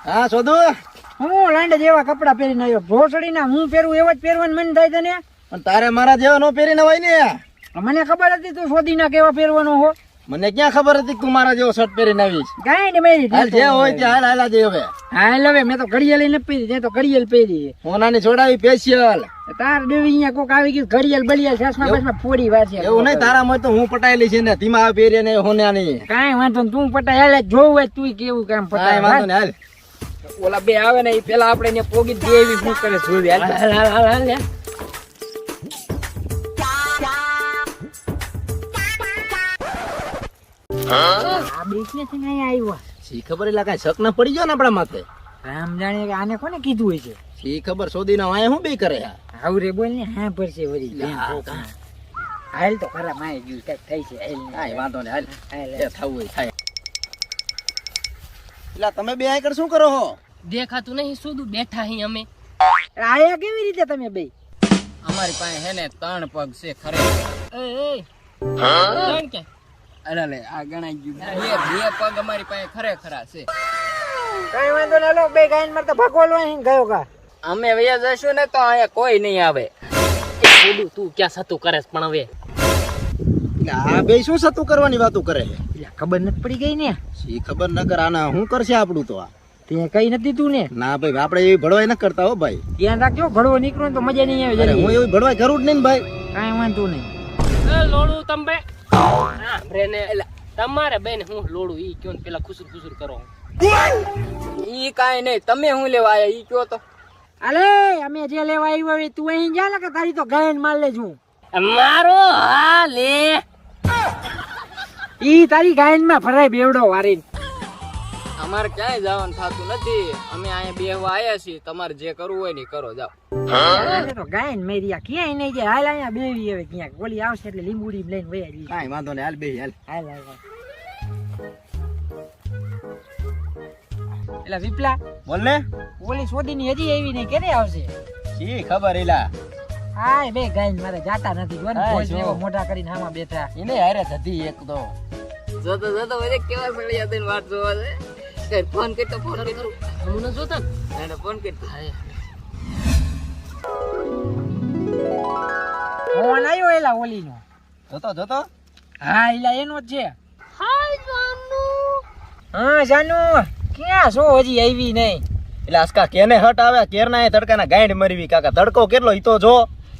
હા શોધુ હું લાંડે જેવા કપડા પહેરીને આવ્યો. ભોસડી ના હું પહેરું એવા જ પહેરવાનું મન થાય તને. પણ તારે મારા જેવા નો પહેરીને હોય ને. મને ખબર હતી તું શોધી ના કેવા પહેરવાનો હો. મને ક્યાં ખબર હતી કે તું મારા જેવો શર્ટ પહેરીને આવીશ. કાંઈ ને મેરી હાલ જે હોય તે હાલ હાલા જે હવે. હાલ હવે મેં તો ઘડિયાળ લઈને પહેરી, મેં તો ઘડિયાળ પહેરી. સોનાની છોડાવી સ્પેશિયલ. તાર દેવી અહીંયા કોક આવી ગયું ઘડિયાળ બળિયાળ ચશ્મા બસમાં ફોડી વાર છે. એવું નહીં, તારામાં તો હું પટાયેલી છે ને ધીમા આ પહેરી ને હોનાની. કાંઈ વાંધો નહીં, તું પટાય હાલ જોવું તું કેવું કામ પટાય. વાંધો ને હાલ. ઓલા બે આવે ને એ પેલા આપણે ને પોગી દે એવી શું કરે જોવી. હાલ હાલ હાલ હાલ હાલ. આ બેસને છે ને અહીંયા આવ્યો. શી ખબર એટલે કાંઈ શક ના પડી ગયો ને આપણા માથે. આમ જાણે કે આને કોને કીધું હોય છે. શી ખબર સોદીના વાય હું બે કરે. આવરે બોલ ને હા પરસે વળી. હાલ તો ખરા માય ગયું કઈક થઈ છે. કાંઈ વાંધો ને હાલ. હાલ એ થવું હોય થાય. એટલે તમે બે આકડ શું કરો હો? દેખાતું નહીં શું બેઠા અહીં અમે. આયા કેવી રીતે તમે બે? અમારી પાસે હે ને 3 પગ છે ખરેખર. એ ત્રણ કે અરે લે આ ગણાઈ ગયું. બે પગ અમારી પાસે ખરેખર છે. કઈ વાંધો ને લો બે ગાયન મારતા ભગોલો અહીં ગયો કા. અમે વયા જશું ને તો અહીંયા કોઈ નહીં આવે. એ છોડું તું ક્યાં સતું કરેસ પણ હવે. એટલે આ બે શું સતું કરવાની વાતો કરે છે? એટલે ખબર નથી પડી ગઈ ને. શી ખબર ન કર આના શું કરશે આપણું તો. આ તે કઈ નથી તું ને. ના ભાઈ આપણે એવી ભડવાઈ ન કરતા હો ભાઈ. ધ્યાન રાખજો ઘડવો નીકળો તો મજા નહીં આવે. અરે હું એવી ભડવાઈ કરું જ નહીં ને ભાઈ. કાંઈ વાંધો નહીં. એ લોડું તમે ને એટલે તમારે બેન હું લોડું ઈ કયો ને પેલા ખુસુર ખુસુર કરો. ઈ કાઈ નહીં, તમે હું લેવા આયા ઈ કયો તો. અલે અમે જે લેવા આવ્યો હોય તું અહીં જા ને કે તારી તો ગાયન માર લેજો. મારો હા લે. ઈ તારી ગાયન માં ફરાય બેવડો વારીને. અમારે ક્યાંય જવાનું થતું નથી. અમે અહીંયા બેહવા આયા છીએ. તમારે જે કરવું હોય ને કરો જાઓ. અરે તો ગાયન મેરિયા ક્યાંય નહીં જાય. હાલ અહીંયા બેવી હવે ક્યાંક ગોળી આવશે એટલે લીંબુડી લઈને વયા જઈએ. કાંઈ વાંધો નહીં હાલ બે હાલ. હાલ હાલ હાલ. એટલે વિપલા બોલ ને. ઓલી સોદીની હજી આવી નહીં, ક્યારે આવશે? શી ખબર એલા. હાય બે ગાયન મારે જાતા નથી. જોને હાય, ભોજ જો. એવો મોઢા કરીને આમાં બેઠા. એને હારે થતી એક તો. જોતો જોતો વજે કેવા સળિયા દઈને વાત જોવા છે. કઈ ફોન કરતો ફોન કરું. હું ન જોતા ને ફોન કરતો. ફોન આવ્યો એલા ઓલી નો. જોતો જોતો. હા એલા એનો જ છે. હાય જાનુ. હા જાનુ ક્યાં છો? હજી આવી નહીં. એટલે આસકા કેને હટ આવે કેરના એ તડકાના ગાંડ મરવી કાકા. તડકો કેટલો ઈ તો જો.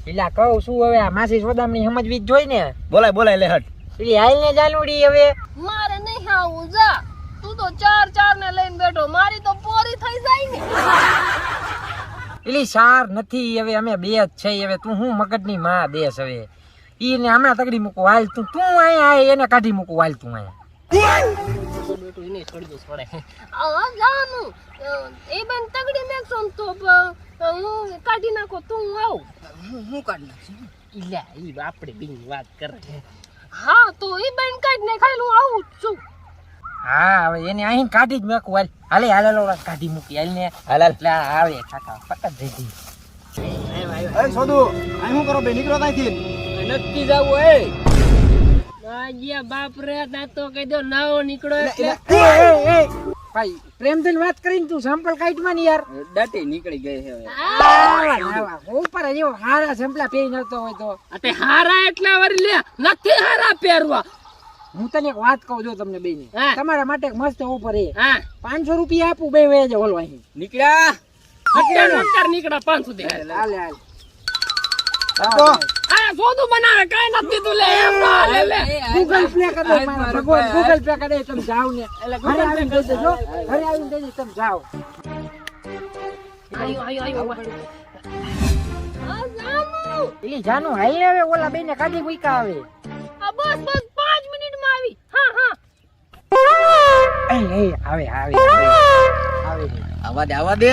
એલા કહું શું હવે આ માસી સોદામણી સમજવી જ જોઈ ને. બોલાય બોલાય લે હટ. પેલી હાલ ને જાનુડી હવે. મારે નહીં આવું જા. તું તો ચાર ને લઈને બેઠો. મારી તો પોરી થઈ જાય ને. પેલી સાર નથી હવે અમે બે જ છે. હવે તું હું મગજની માં દેશ હવે. ઈ ને હમણાં તગડી મૂકું હાલ તું અહીંયા આય એને કાઢી મૂકું હાલ તું અહીંયા. બેટું એને છોડી દો છોડે. આ જાનું એ બેન તગડી મેકસો તો હું કાઢી નાખો તું આવ. હું કાઢ નાખું. ઇલા ઈ આપણે બીન વાત કરે. હા તો એ બેન કાઢ ને ખાઈ હું આવું જ છું. હા હવે એને અહીં કાઢી જ મેકું હાલ. હાલે હાલે લો કાઢી મૂકી હાલ ને. હાલ હાલ. એટલે આવે કાકા પટક જઈ ગઈ. એ સોદુ આ શું કરો બે નીકળો ત્યાંથી. નક્કી જાવું એ. નાજિયા બાપ રે દાતો કહી દો નાવો નીકળો એટલે ભાઈ પ્રેમથી વાત કરીને તું સેમ્પલ કાઢ માં યાર. દાટી નીકળી ગઈ છે. ઉપર જેવો હારા સેમ્પલા પહેરી નતો હોય તો. અતે હારા એટલા વાર લે નથી હારા પહેરવા. હું તને એક વાત કહું જો તમને બેને. હા. તમારા માટે એક મસ્ત ઓફર છે. હા 500 રૂપિયા આપું બે વે ઓલો અહીં. નીકળ્યા. અત્યારે નીકળ્યા 500 દે. હાલે હાલ. તો આ સોદું બનાવે કાઈ નથી તું લે એમ ના લે લે. ગૂગલ પે કરે મારા ભગવાન ગૂગલ પે કરે તમે જાવ ને. ઘરે આવીને દઈ દેજો. ઘરે આવીને દઈ દેજો તમે જાવ. આયો આ જાનું એલી જાનું હાઈ આવે ઓલા બેને કાઢી મૂકા આવે. આ બસ 5 મિનિટમાં આવી. હા હા એ આવે આવે આવે. આવા દે આવા દે.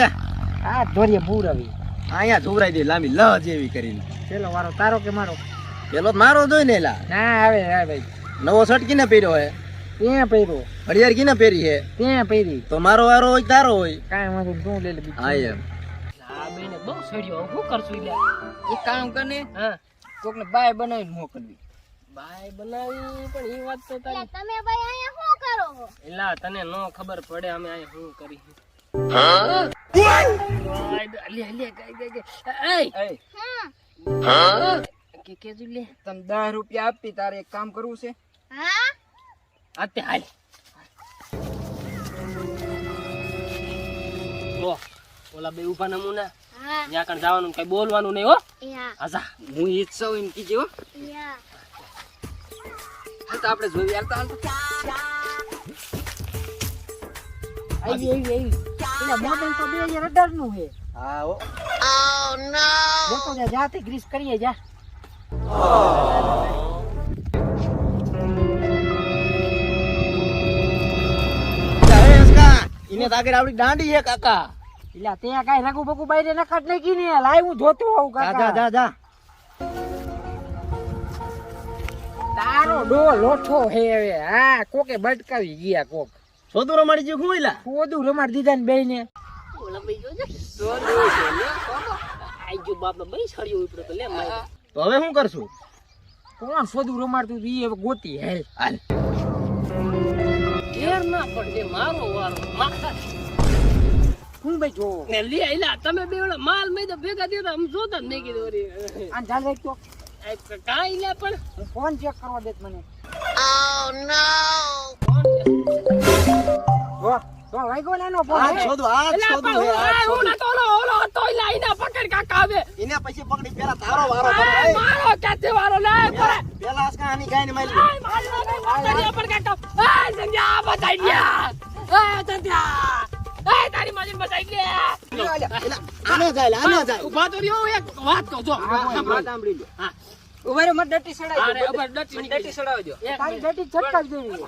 આ ધોરીએ બૂર આવી. અહીંયા જોવરાઈ દે લાંબી લ જેવી કરીને. પેલો વારો તારો કે મારો? પેલો તો મારો જોઈ ને એલા. ના આવે આવે ભાઈ. નવો શર્ટ કિને પહેર્યો હે? ત્યાં પહેર્યો. ઘડિયાળ કિને પહેરી હે? ત્યાં પહેરી. તો મારો વારો હોય તારો હોય. કાંઈ વાંધો નહીં, તું લઈ લે બીજું. હા એમ. આ બેને બહુ સડ્યો. હું કરશું લે. એક કામ કરને. હા કોકને બાય બનાવીને મોકલવી. બાય બનાવી પણ ઈ વાત તો તારી. તમે ભાઈ અહીંયા શું કરો છો? એલા તને નો ખબર પડે અમે અહીંયા શું કરી. કેજુ લે તને 10 રૂપિયા આપી તારે એક કામ કરવું છે હા આતે હાલ લો ઓલા બે ઉભા નમૂના હા ત્યાં કણ જવાનું કઈ બોલવાનું નહીં હો યા આજા હું ઈચ્છો એમ કીજે હો યા હાલ તો આપણે જોઈએ હાલ તો આવી પેલા મોબાઈલ તો 2018 નું છે હા હો દેખો જા જાતે ગ્રીસ કરીએ જા એ હસકા ઈને તાગર આવડી દાંડી હે કાકા એટલે તે કાઈ રગુ બગુ બાઈને નકટ નહીં કીને લાય હું જોતો આવું જા કાકા જા જા તારો ડો લોઠો હે હવે હા કોકે બટકાવી ગયા કોક સોદું રમાડી ગયું હુંયલા કોદું રમાડ દીધા ને બેયને ઓલા બે જોજે આઈ જો બાપ બઈ છડ્યો ઉપડે તો લે માય તો હવે શું કરશું કોણ સોદું રમાડતું ઈ હવે ગોતી હેલ હાલ ઘેર ના પડે મારો વારો માથા હું ભાઈ જો ને લે એલા તમે બે ઓલા માલ મેં તો ભેગા થયો આમ જોતા જ નહીં કીધું રે આ ચાલ રાખ તો કાઈ લે પણ હું ફોન ચેક કરવા દેત મને તો વાગ્યો નાનો ફોન આજ સોદું હે આજ સોદું. હું ના તો ઓલો હતો એલા ઈના પકડ કાકા આવે ઈને પછી પકડી પેલા તારો વારો એ કરે મારો કાતે વારો લે કરે પેલા હસકા આની ગાયને મારી એ મારો કાતે પણ કાકા એ સંધ્યા બતાઈ ગયા એ સંધ્યા એ તારી માજી બતાઈ ગયા આને જાય આને જાય ઉભા તો રહ્યો એક વાત કહું જો સાંભળી લો હા ઉભા રે મત ડટી સડાઈ અરે ઉભા ડટી સડાવજો એક તારી ડટી છટકાવી દેવી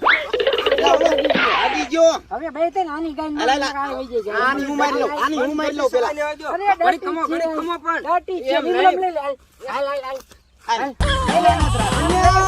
આડી ગયો હવે બે તે નાની ગાય અલા, અલા. કાઈ વઈ જાય આની હું મારી લઉં આની હું મારી લઉં પેલા અરે ડટી ખમો પણ ડટી છે એમ નિમલમ નહીં. લઈ લે હાલ હાલ હાલ હાલ. હાલ